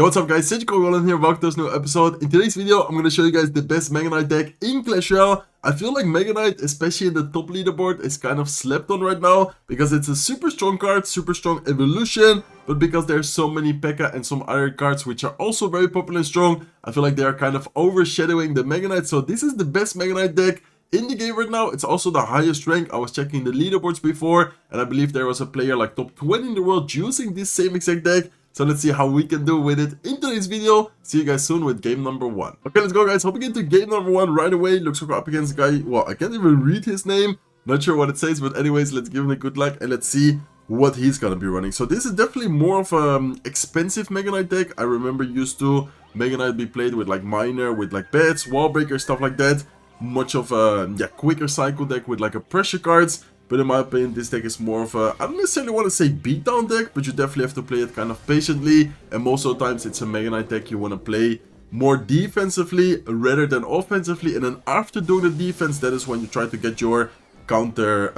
Yo, what's up guys, it's Goblin here, welcome to this new episode. In today's video, I'm going to show you guys the best Mega Knight deck in Clash Royale. I feel like Mega Knight, especially in the top leaderboard, is kind of slept on right now. Because it's a super strong card, super strong evolution. But because there's so many P.E.K.K.A and some other cards which are also very popular and strong, I feel like they are kind of overshadowing the Mega Knight. So this is the best Mega Knight deck in the game right now. It's also the highest rank. I was checking the leaderboards before, and I believe there was a player like top 20 in the world using this same exact deck. So let's see how we can do with it in today's video. See you guys soon with game number 1. Okay, let's go guys. Hopping into game number 1 right away. Looks like we're up against a guy. Well, I can't even read his name. Not sure what it says, but anyways, let's give him a good luck and let's see what he's gonna be running. So this is definitely more of an expensive Mega Knight deck. I remember used to Mega Knight be played with like Miner, with like Bats, Wall Breaker, stuff like that. Much of a quicker cycle deck with like a pressure cards. But in my opinion, this deck is more of a, I don't necessarily want to say beatdown deck, but you definitely have to play it kind of patiently. And most of the times it's a Mega Knight deck you want to play more defensively rather than offensively. And then after doing the defense, that is when you try to get your counter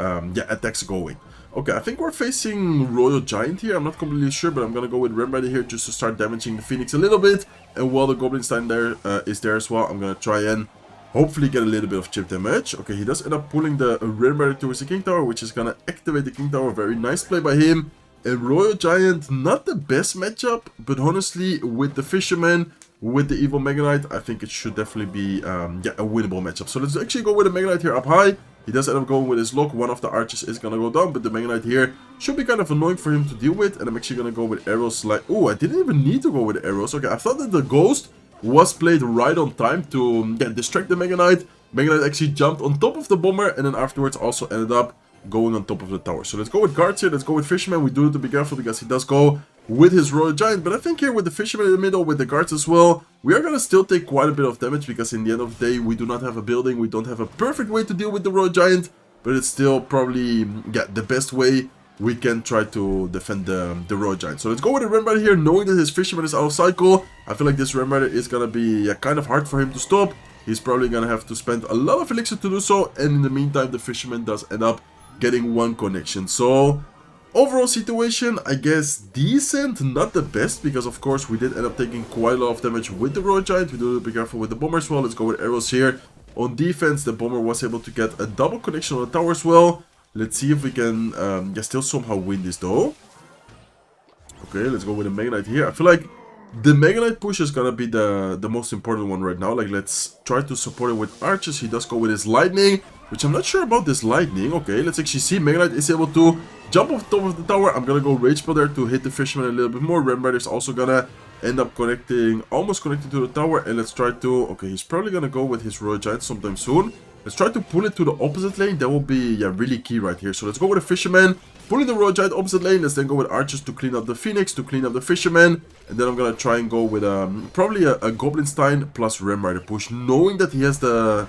attacks going. Okay, I think we're facing Royal Giant here. I'm not completely sure, but I'm going to go with Ram Rider here just to start damaging the Phoenix a little bit. And while the Goblin Stein there is there as well, I'm going to try and hopefully get a little bit of chip damage. Okay, he does end up pulling the Ram Rider towards the King Tower, which is going to activate the King Tower. Very nice play by him. And Royal Giant, not the best matchup, but honestly, with the Fisherman, with the Evil Mega Knight, I think it should definitely be a winnable matchup. So let's actually go with the Mega Knight here up high. He does end up going with his lock. One of the archers is going to go down, but the Mega Knight here should be kind of annoying for him to deal with. And I'm actually going to go with arrows like... Oh, I didn't even need to go with arrows. Okay, I thought that the Ghost was played right on time to distract the Mega Knight. Mega Knight actually jumped on top of the bomber and then afterwards also ended up going on top of the tower. So let's go with guards here. Let's go with Fisherman. We do have to be careful because he does go with his Royal Giant. But I think here with the Fisherman in the middle, with the guards as well, we are going to still take quite a bit of damage because in the end of the day, we do not have a building. We don't have a perfect way to deal with the Royal Giant, but it's still probably the best way we can try to defend the Royal Giant. So let's go with the Ram Rider here, knowing that his Fisherman is out of cycle. I feel like this Ram Rider is going to be kind of hard for him to stop. He's probably going to have to spend a lot of elixir to do so. And in the meantime, the Fisherman does end up getting one connection. So overall situation, I guess decent, not the best, because of course we did end up taking quite a lot of damage with the Royal Giant. We do have to be careful with the bomber as well. Let's go with arrows here. On defense, the bomber was able to get a double connection on the tower as well. Let's see if we can still somehow win this though. Okay, let's go with the Mega Knight here. I feel like the Mega Knight push is gonna be the most important one right now. Like, let's try to support it with archers. He does go with his lightning, which I'm not sure about this lightning. Okay, let's actually see. Mega Knight is able to jump off the top of the tower. I'm gonna go Rage Spell there to hit the Fisherman a little bit more. Ram Rider is also gonna end up almost connecting to the tower. And let's try to... Okay, he's probably gonna go with his Royal Giant sometime soon. Let's try to pull it to the opposite lane. That will be really key right here. So let's go with the Fisherman, pulling the Royal Giant opposite lane. Let's then go with archers to clean up the Phoenix, to clean up the Fisherman. And then I'm going to try and go with probably a Goblin Stein plus Ram Rider push, knowing that he has the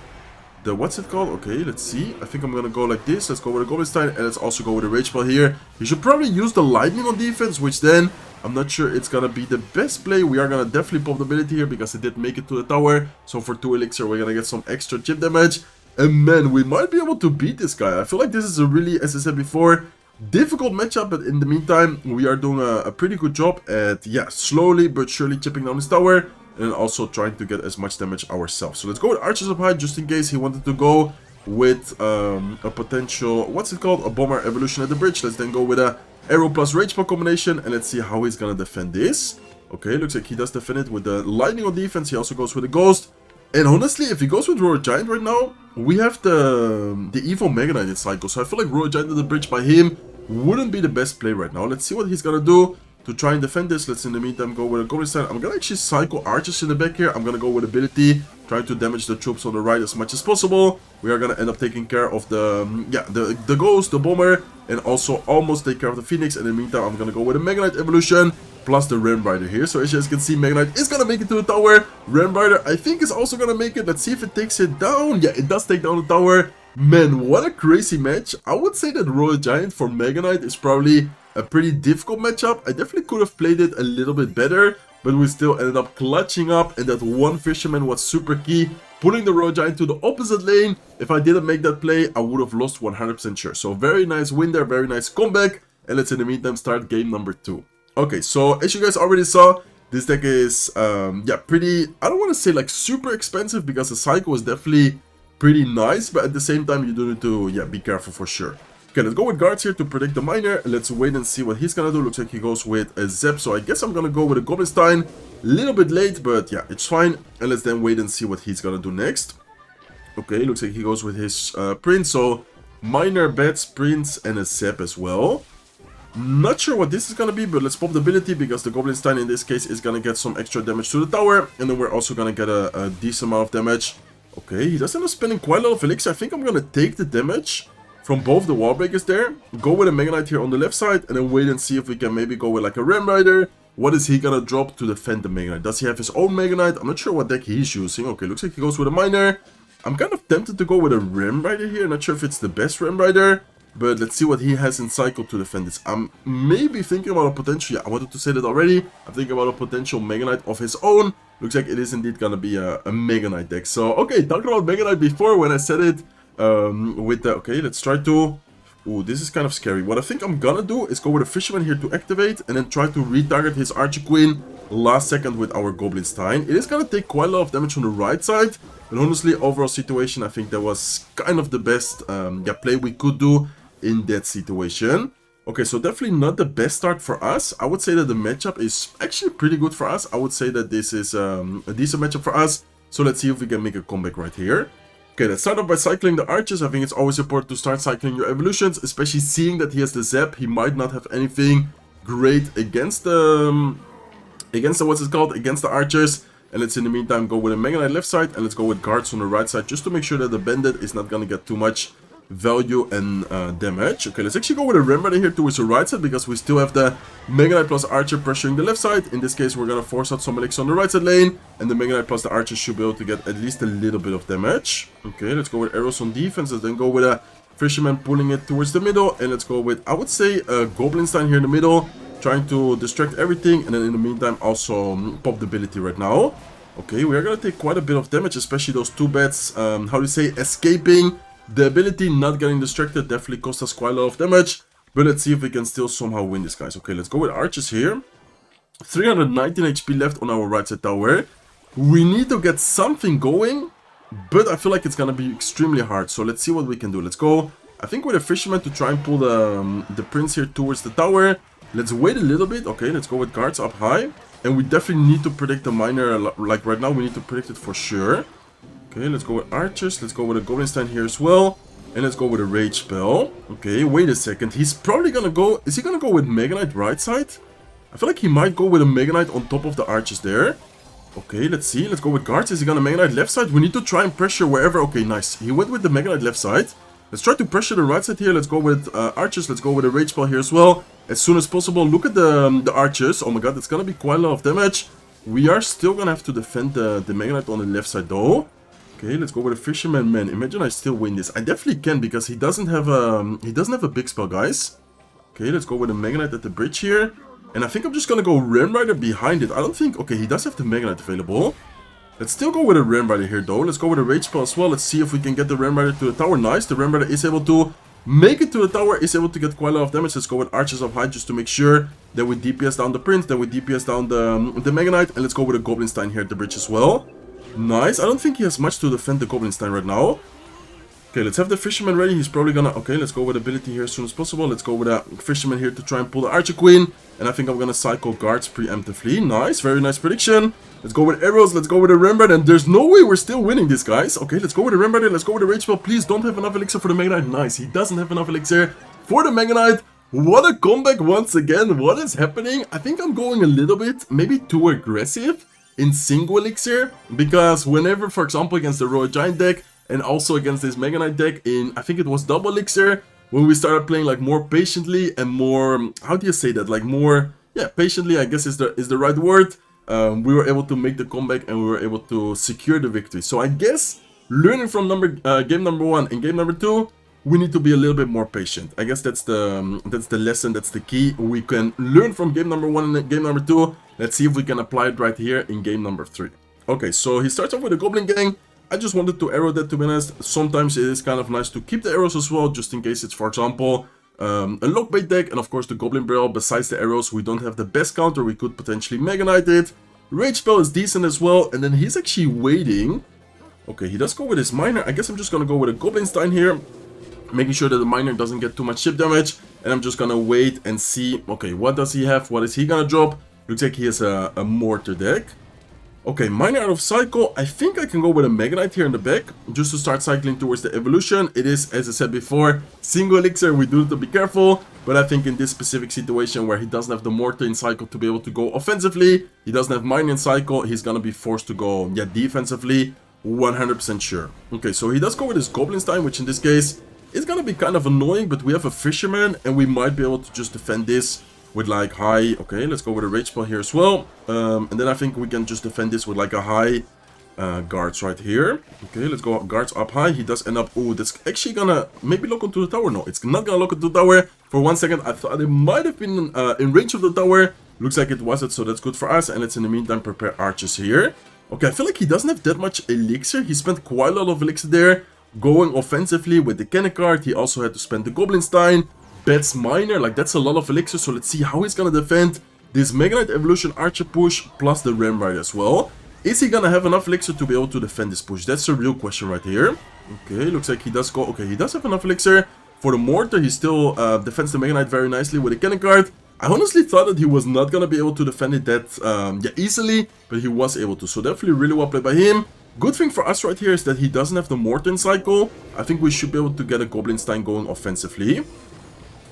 what's it called? Okay, let's see. I think I'm going to go like this. Let's go with a Goblin Stein and let's also go with a Rage Spell here. He should probably use the Lightning on defense, which then I'm not sure it's going to be the best play. We are going to definitely pop the ability here because it did make it to the tower. So for 2 elixir, we're going to get some extra chip damage. And man, we might be able to beat this guy. I feel like this is a really, as I said before, difficult matchup. But in the meantime, we are doing a pretty good job at, slowly but surely chipping down his tower. And also trying to get as much damage ourselves. So let's go with archers up high, just in case he wanted to go with a potential, what's it called? A bomber evolution at the bridge. Let's then go with a arrow plus rage spell combination. And let's see how he's gonna defend this. Okay, looks like he does defend it with the lightning on defense. He also goes with the ghost. And honestly, if he goes with Royal Giant right now, we have the Evil Mega Knight in cycle. So I feel like Royal Giant at the bridge by him wouldn't be the best play right now. Let's see what he's gonna do to try and defend this. Let's in the meantime go with a Goblin Stein. I'm gonna actually cycle archers in the back here. I'm gonna go with ability, trying to damage the troops on the right as much as possible. We are gonna end up taking care of the ghost, the bomber, and also almost take care of the Phoenix. And in the meantime, I'm gonna go with a Mega Knight evolution plus the Ram Rider here. So as you guys can see, Mega Knight is gonna make it to the tower. Ram Rider, I think, is also gonna make it. Let's see if it takes it down. Yeah, it does take down the tower. Man, what a crazy match. I would say that Royal Giant for Mega Knight is probably a pretty difficult matchup. I definitely could have played it a little bit better, but we still ended up clutching up, and that one Fisherman was super key, pulling the Royal Giant to the opposite lane. If I didn't make that play, I would have lost 100% sure. So very nice win there, very nice comeback, and let's in the meantime start game number 2. Okay, so as you guys already saw, This deck is, yeah, pretty, I don't want to say like super expensive because the cycle is definitely pretty nice, but at the same time you do need to, yeah, be careful for sure. Okay, let's go with guards here to protect the miner. Let's wait and see what he's gonna do. Looks like he goes with a Zep, so I guess I'm gonna go with a Goblin. A little bit late, but yeah, it's fine. And let's then wait and see what he's gonna do next. Okay, looks like he goes with his Prince, so Miner, Bats, Prince, and a Zep as well. Not sure what this is gonna be, but let's pop the ability because the Goblin in this case is gonna get some extra damage to the tower, and then we're also gonna get a decent amount of damage. Okay, he does end up spending quite a lot of elixir. I think I'm gonna take the damage from both the wall breakers there, go with a Mega Knight here on the left side, and then wait and see if we can maybe go with like a Ram Rider. What is he gonna drop to defend the Mega Knight? Does he have his own Mega Knight? I'm not sure what deck he's using. Okay, looks like he goes with a Miner. I'm kind of tempted to go with a Ram Rider here. Not sure if it's the best Ram Rider, but let's see what he has in cycle to defend this. I'm maybe thinking about a potential, yeah, I wanted to say that already. I'm thinking about a potential Mega Knight of his own. Looks like it is indeed gonna be a Mega Knight deck. So, okay, talking about Mega Knight before when I said it, with the, okay, let's try to, ooh, this is kind of scary. What I think I'm gonna do is go with a Fisherman here to activate, and then try to retarget his Archer Queen last second with our Goblin. It is gonna take quite a lot of damage on the right side, but honestly, overall situation, I think that was kind of the best yeah, play we could do in that situation. Okay, so definitely not the best start for us. I would say that the matchup is actually pretty good for us. I would say that this is a decent matchup for us. So let's see if we can make a comeback right here. Okay, let's start off by cycling the archers. I think it's always important to start cycling your evolutions, especially seeing that he has the Zep. He might not have anything great against the what's it called, against the archers. And let's in the meantime go with a Mega Knight left side, and let's go with guards on the right side, just to make sure that the bandit is not gonna get too much value and damage. Okay, let's actually go with a Ram Rider here towards the right side, because we still have the Mega Knight plus Archer pressuring the left side. In this case, we're gonna force out some elixir on the right side lane, and the Mega Knight plus the Archer should be able to get at least a little bit of damage. Okay, let's go with arrows on defense, and then go with a Fisherman pulling it towards the middle, and let's go with, I would say, a Goblin here in the middle, trying to distract everything, and then in the meantime also pop the ability right now. Okay, we are gonna take quite a bit of damage, especially those two bats, how do you say, escaping the ability, not getting distracted, definitely cost us quite a lot of damage. But let's see if we can still somehow win this, guys. Okay, let's go with archers here. 319 HP left on our right side tower. We need to get something going, but I feel like it's gonna be extremely hard. So let's see what we can do. Let's go, I think, with a Fisherman to try and pull the Prince here towards the tower. Let's wait a little bit. Okay, let's go with guards up high. And we definitely need to predict the miner, like right now, we need to predict it for sure. Okay, let's go with archers. Let's go with a Goblin here as well. And let's go with a rage spell. Okay, wait a second. He's probably gonna go, is he gonna go with Mega Knight right side? I feel like he might go with a Mega Knight on top of the archers there. Okay, let's see. Let's go with guards. Is he gonna Mega Knight left side? We need to try and pressure wherever. Okay, nice. He went with the Mega Knight left side. Let's try to pressure the right side here. Let's go with archers. Let's go with a rage spell here as well, as soon as possible. Look at the archers. Oh my god, it's gonna be quite a lot of damage. We are still gonna have to defend the Mega Knight on the left side though. Okay, let's go with a Fisherman. Man, imagine I still win this. I definitely can, because he doesn't have a big spell, guys. Okay, let's go with a Mega Knight at the bridge here. And I think I'm just gonna go Ram Rider behind it. I don't think, okay, he does have the Mega Knight available. Let's still go with a Ram Rider here though. Let's go with a rage spell as well. Let's see if we can get the Ram Rider to the tower. Nice, the Ram Rider is able to make it to the tower, is able to get quite a lot of damage. Let's go with archers up high just to make sure that we DPS down the Prince, then we DPS down the Mega Knight. And let's go with a Goblin here at the bridge as well. Nice. I don't think he has much to defend the Goblin right now. Okay, let's have the Fisherman ready. He's probably gonna... Okay, let's go with ability here as soon as possible. Let's go with a Fisherman here to try and pull the Archer Queen. And I think I'm gonna cycle guards preemptively. Nice, very nice prediction. Let's go with arrows. Let's go with a Rembrandt. And there's no way we're still winning this, guys. Okay, let's go with a Rembrandt. Let's go with a Rage Spell. Please don't have enough elixir for the Mega Knight. Nice, he doesn't have enough elixir for the Mega Knight. What a comeback once again. What is happening? I think I'm going a little bit, maybe too aggressive in single elixir, because whenever, for example, against the Royal Giant deck and also against this Mega Knight deck in, I think it was double elixir, when we started playing like more patiently and more, how do you say that, like more, yeah, patiently, I guess is the right word, we were able to make the comeback and we were able to secure the victory. So I guess learning from game number 1 and game number 2, we need to be a little bit more patient. I guess that's the lesson, that's the key. We can learn from game number 1 and game number 2. Let's see if we can apply it right here in game number 3. Okay, so he starts off with a Goblin gang. I just wanted to arrow that, to be honest. Sometimes it is kind of nice to keep the arrows as well, just in case it's, for example, a lockbait deck. And of course the Goblin barrel, besides the arrows, we don't have the best counter. We could potentially Mega Knight it. Rage Spell is decent as well, and then he's actually waiting. Okay, he does go with his Miner. I guess I'm just gonna go with a Goblin Stein here, making sure that the Miner doesn't get too much chip damage, and I'm just gonna wait and see. Okay, what does he have? What is he gonna drop? Looks like he has a Mortar deck. Okay, Miner out of cycle. I think I can go with a Mega Knight here in the back, just to start cycling towards the evolution. It is, as I said before, single elixir. We do have to be careful, but I think in this specific situation where he doesn't have the Mortar in cycle to be able to go offensively, he doesn't have Miner in cycle, he's gonna be forced to go, yeah, defensively, 100% sure. Okay, so he does go with his Goblin Stein, which in this case is gonna be kind of annoying, but we have a Fisherman, and we might be able to just defend this with like high. Okay, let's go with a Rage Spell here as well, and then I think we can just defend this with like a high guards right here. Okay, let's go guards up high. He does end up, oh, that's actually gonna maybe lock onto the tower. No, it's not gonna lock onto the tower. For 1 second I thought it might have been in range of the tower. Looks like it wasn't, so that's good for us. And let's in the meantime prepare archers here. Okay, I feel like he doesn't have that much elixir. He spent quite a lot of elixir there going offensively with the cannon card. He also had to spend the Goblin Stein, Bets Miner, like that's a lot of elixir. So let's see how he's gonna defend this Mega Knight Evolution Archer push plus the Ram Rider as well. Is he gonna have enough elixir to be able to defend this push? That's a real question right here. Okay, looks like he does go. Okay, he does have enough elixir. For the Mortar, he still defends the Mega Knight very nicely with the cannon card. I honestly thought that he was not gonna be able to defend it that yeah, easily, but he was able to. So definitely really well played by him. Good thing for us right here is that he doesn't have the Mortar in cycle. I think we should be able to get a Goblin Stein going offensively.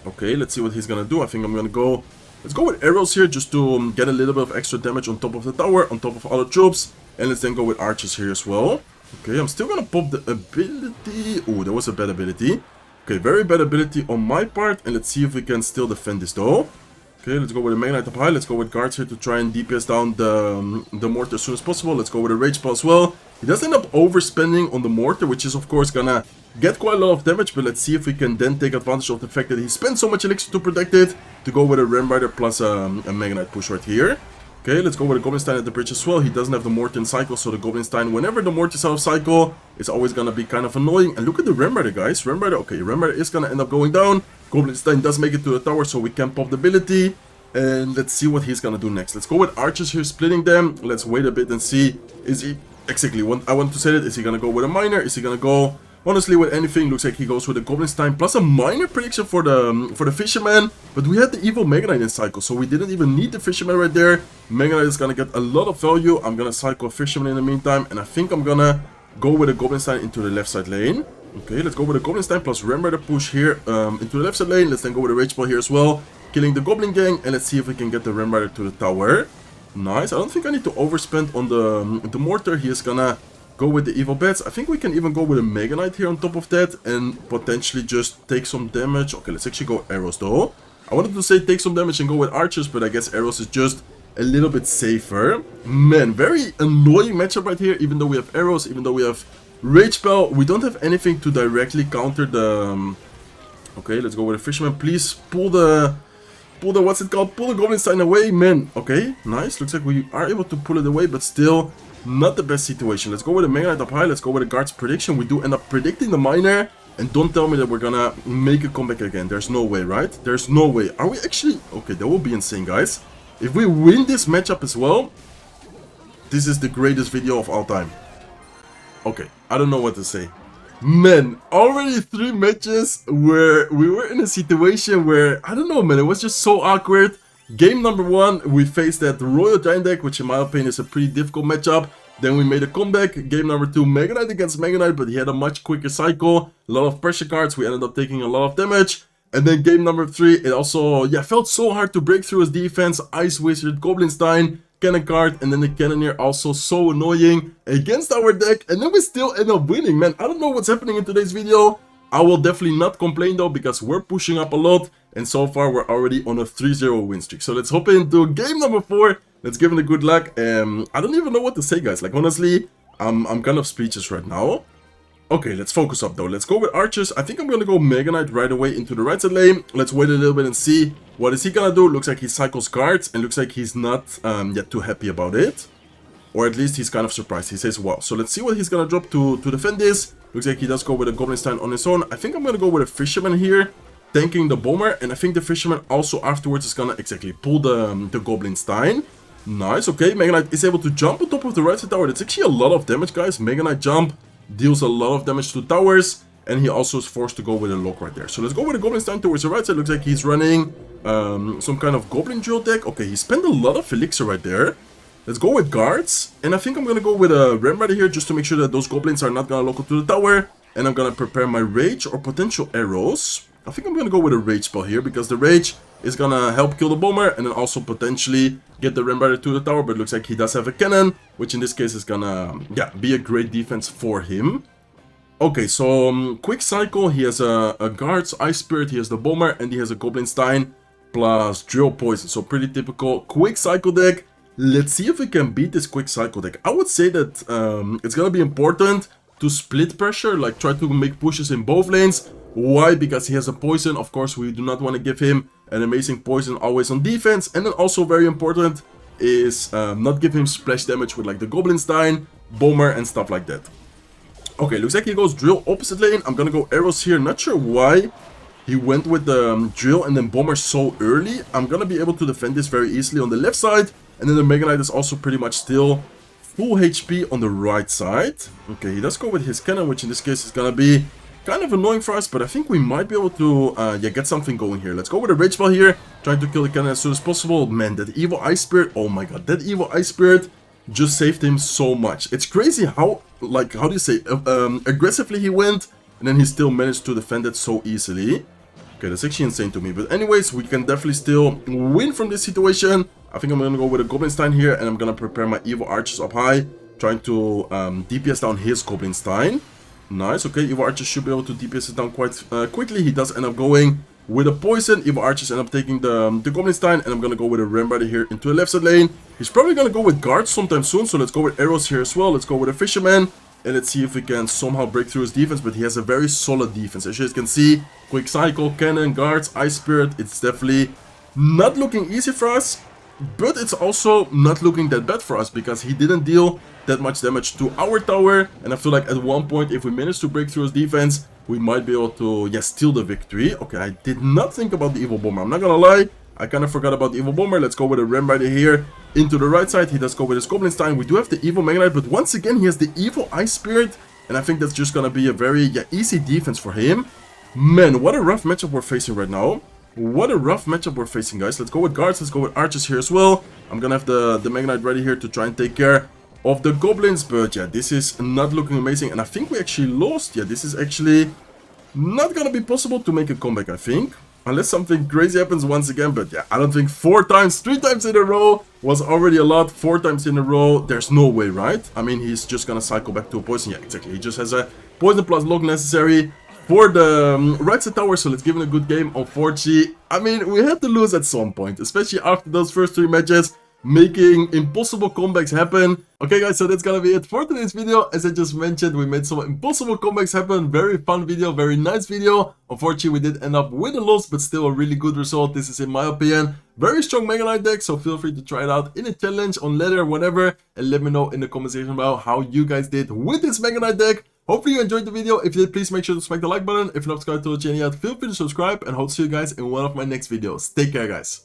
Okay, let's see what he's gonna do. I think I'm gonna go... Let's go with arrows here just to get a little bit of extra damage on top of the tower, on top of other troops. And let's then go with archers here as well. Okay, I'm still gonna pop the ability. Oh, that was a bad ability. Okay, very bad ability on my part. And let's see if we can still defend this though. Okay, let's go with a Mega Knight up high. Let's go with guards here to try and DPS down the Mortar as soon as possible. Let's go with a Rage Spell as well. He does end up overspending on the Mortar, which is of course gonna get quite a lot of damage, but let's see if we can then take advantage of the fact that he spent so much elixir to protect it, to go with a Ram Rider plus a Mega Knight push right here. Okay, let's go with a Goblin Stein at the bridge as well. He doesn't have the Mortar in cycle, so the Goblin Stein, whenever the Mortar is out of cycle, it's always gonna be kind of annoying. And look at the Ram Rider, guys. Ram Rider, okay, Ram Rider is gonna end up going down. Goblin Stein does make it to the tower, so we can pop the ability. And let's see what he's gonna do next. Let's go with archers here, splitting them. Let's wait a bit and see. Is he... Exactly, I want to say that. Is he gonna go with a Miner? Is he gonna go... Honestly, with anything, looks like he goes with a Goblin Stein plus a Miner prediction for the Fisherman. But we had the evil Mega Knight in cycle, so we didn't even need the Fisherman right there. Mega Knight is gonna get a lot of value. I'm gonna cycle a Fisherman in the meantime, and I think I'm gonna go with a Goblin Stein into the left side lane. Okay, let's go with a Goblin Stein plus Ram Rider push here into the left side lane. Let's then go with a Rage Ball here as well, killing the Goblin Gang, and let's see if we can get the Ram Rider to the tower. Nice. I don't think I need to overspend on the Mortar. He is gonna go with the evil bets. I think we can even go with a Mega Knight here on top of that and potentially just take some damage. Okay, let's actually go arrows though. I wanted to say take some damage and go with archers, but I guess arrows is just a little bit safer. Man, very annoying matchup right here. Even though we have arrows, even though we have Rage Spell, we don't have anything to directly counter the... Okay, let's go with a Fisherman. Please pull the... what's it called? Pull the Goblin Stein away, man. Okay, nice. Looks like we are able to pull it away, but still not the best situation. Let's go with a Mega Knight up high. Let's go with a guard's prediction. We do end up predicting the Miner. And don't tell me that we're gonna make a comeback again. There's no way, right? There's no way. Are we actually... Okay, that will be insane, guys. If we win this matchup as well, this is the greatest video of all time. Okay, I don't know what to say. Man, already 3 matches where we were in a situation where, I don't know, man, it was just so awkward. Game number 1, we faced that Royal Giant deck, which in my opinion is a pretty difficult matchup. Then we made a comeback. Game number 2, Mega Knight against Mega Knight, but he had a much quicker cycle. A lot of pressure cards, we ended up taking a lot of damage. And then game number 3, it also, yeah, felt so hard to break through his defense. Ice Wizard, Goblin Stein, Cannon card, and then the Cannoneer also so annoying against our deck, and then we still end up winning, man. I don't know what's happening in today's video. I will definitely not complain though, because we're pushing up a lot, and so far we're already on a 3-0 win streak. So let's hop into game number 4. Let's give him the good luck. I don't even know what to say, guys. Like, honestly, I'm kind of speechless right now. Okay, let's focus up though. Let's go with archers. I think I'm gonna go Mega Knight right away into the right side lane. Let's wait a little bit and see what is he gonna do. Looks like he cycles cards, and looks like he's not yet too happy about it, or at least he's kind of surprised. He says wow. So let's see what he's gonna drop to defend this. Looks like he does go with a Goblin Stein on his own. I think I'm gonna go with a Fisherman here, tanking the Bomber, and I think the Fisherman also afterwards is gonna exactly pull the Goblin Stein. Nice, okay, Mega Knight is able to jump on top of the right side tower. That's actually a lot of damage, guys. Mega Knight jump deals a lot of damage to towers, and he also is forced to go with a lock right there. So let's go with the Goblin Stein towards the right side. Looks like he's running some kind of Goblin drill deck. Okay, he spent a lot of elixir right there. Let's go with guards, and I think I'm gonna go with a Ram Rider here just to make sure that those goblins are not gonna lock onto the tower. And I'm gonna prepare my rage or potential arrows. I think I'm gonna go with a rage spell here because the rage is gonna help kill the bomber and then also potentially get the Ram Rider to the tower. But it looks like he does have a cannon, which in this case is gonna, yeah, be a great defense for him. Okay, so quick cycle. He has a guards, ice spirit, he has the bomber, and he has a goblin stein plus drill poison. So pretty typical quick cycle deck. Let's see if we can beat this quick cycle deck. I would say that it's gonna be important to split pressure, like try to make pushes in both lanes. Why? Because he has a poison. Of course, we do not want to give him an amazing poison always on defense. And then also very important is not give him splash damage with like the Goblin Stein, Bomber, and stuff like that. Okay, looks like he goes drill opposite lane. I'm gonna go arrows here. Not sure why he went with the drill and then bomber so early. I'm gonna be able to defend this very easily on the left side. And then the Mega Knight is also pretty much still full HP on the right side. Okay, he does go with his cannon, which in this case is gonna be kind of annoying for us, but I think we might be able to yeah, get something going here. Let's go with a rage spell here, trying to kill the cannon as soon as possible. Man, that evil ice spirit, oh my god, that evil ice spirit just saved him so much. It's crazy how, like, how do you say, aggressively he went, and then he still managed to defend it so easily. Okay, that's actually insane to me. But anyways, we can definitely still win from this situation. I think I'm gonna go with a Goblin Stein here, and I'm gonna prepare my evil archers up high, trying to DPS down his Goblin Stein. Nice, okay, evil archers should be able to DPS it down quite quickly. He does end up going with a poison. Evil archers end up taking the Goblin Stein, and I'm gonna go with a Ram Rider here into the left side lane. He's probably gonna go with guards sometime soon, so let's go with arrows here as well. Let's go with a fisherman, and let's see if we can somehow break through his defense. But he has a very solid defense. As you guys can see, quick cycle, cannon, guards, ice spirit. It's definitely not looking easy for us, but it's also not looking that bad for us because he didn't deal that much damage to our tower. And I feel like at one point, if we manage to break through his defense, we might be able to, yeah, steal the victory. Okay, I did not think about the evil bomber. I'm not gonna lie, I kind of forgot about the evil bomber. Let's go with a Ram Rider here into the right side. He does go with his Goblin Stein. We do have the evil Mega Knight, but once again, he has the evil ice spirit, and I think that's just gonna be a very, yeah, easy defense for him. Man, what a rough matchup we're facing right now. What a rough matchup we're facing, guys. Let's go with guards. Let's go with archers here as well. I'm gonna have the Mega Knight ready here to try and take care of the goblins. But yeah, this is not looking amazing. And I think we actually lost. Yeah, this is actually not gonna be possible to make a comeback, I think. Unless something crazy happens once again. But yeah, I don't think 4 times, 3 times in a row was already a lot. 4 times in a row, there's no way, right? I mean, he's just gonna cycle back to a poison. Yeah, exactly. He just has a poison plus lock necessary for the right side tower, so let's give him a good game. Unfortunately, I mean, we had to lose at some point, especially after those first 3 matches, making impossible comebacks happen. Okay guys, so that's gonna be it for today's video. As I just mentioned, we made some impossible comebacks happen. Very fun video, very nice video. Unfortunately, we did end up with a loss, but still a really good result. This is, in my opinion, very strong Mega Knight deck, so feel free to try it out in a challenge, on ladder, whatever, and let me know in the comment section below how you guys did with this Mega Knight deck. Hopefully you enjoyed the video. If you did, please make sure to smack the like button. If you're not subscribed to the channel yet, feel free to subscribe, and hope to see you guys in one of my next videos. Take care, guys.